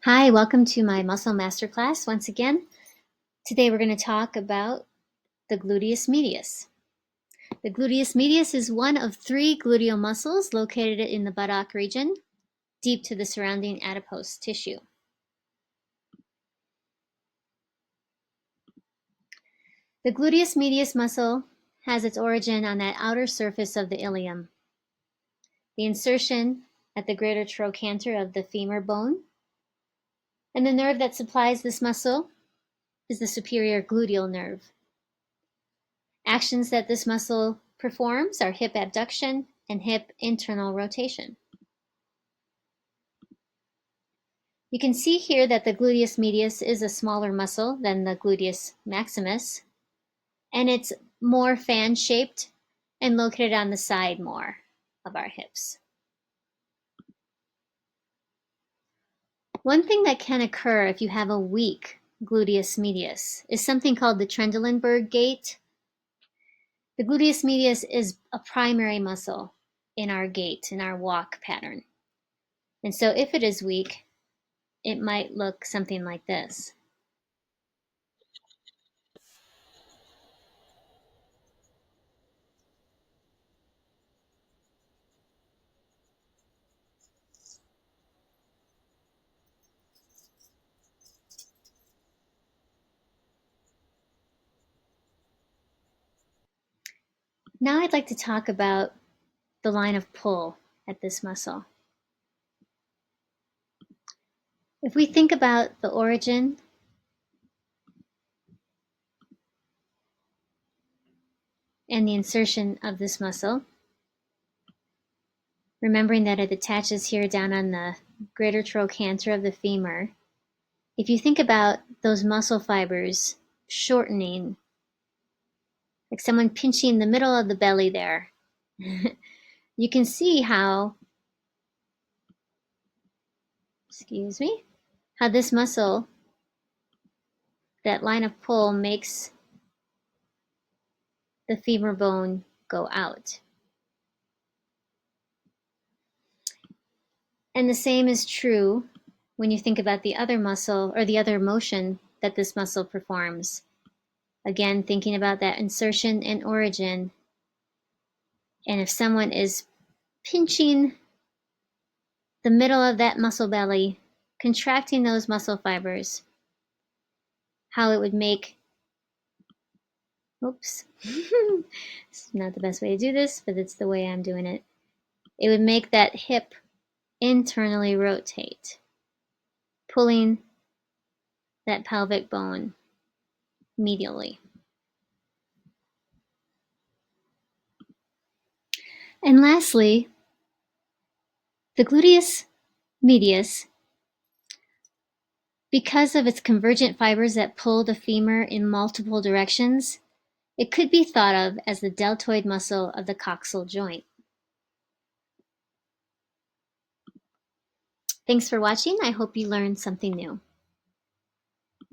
Hi, welcome to my muscle masterclass once again. Today we're going to talk about the gluteus medius. The gluteus medius is one of three gluteal muscles located in the buttock region, deep to the surrounding adipose tissue. The gluteus medius muscle has its origin on that outer surface of the ilium. The insertion at the greater trochanter of the femur bone, and the nerve that supplies this muscle is the superior gluteal nerve. Actions that this muscle performs are hip abduction and hip internal rotation. You can see here that the gluteus medius is a smaller muscle than the gluteus maximus, and it's more fan-shaped and located on the side more of our hips. One thing that can occur if you have a weak gluteus medius is something called the Trendelenburg gait. The gluteus medius is a primary muscle in our gait, in our walk pattern. And so if it is weak, it might look something like this. Now I'd like to talk about the line of pull at this muscle. If we think about the origin and the insertion of this muscle, remembering that it attaches here down on the greater trochanter of the femur, if you think about those muscle fibers shortening, like someone pinching the middle of the belly there, you can see how, how this muscle, that line of pull, makes the femur bone go out. And the same is true when you think about the other muscle or the other motion that this muscle performs. Again, thinking about that insertion and origin. And if someone is pinching the middle of that muscle belly, contracting those muscle fibers, how it would make, oops, it's not the best way to do this, but it's the way I'm doing it. It would make that hip internally rotate, pulling that pelvic bone medially. And lastly, the gluteus medius, because of its convergent fibers that pull the femur in multiple directions, it could be thought of as the deltoid muscle of the coxal joint. Thanks for watching. I hope you learned something new.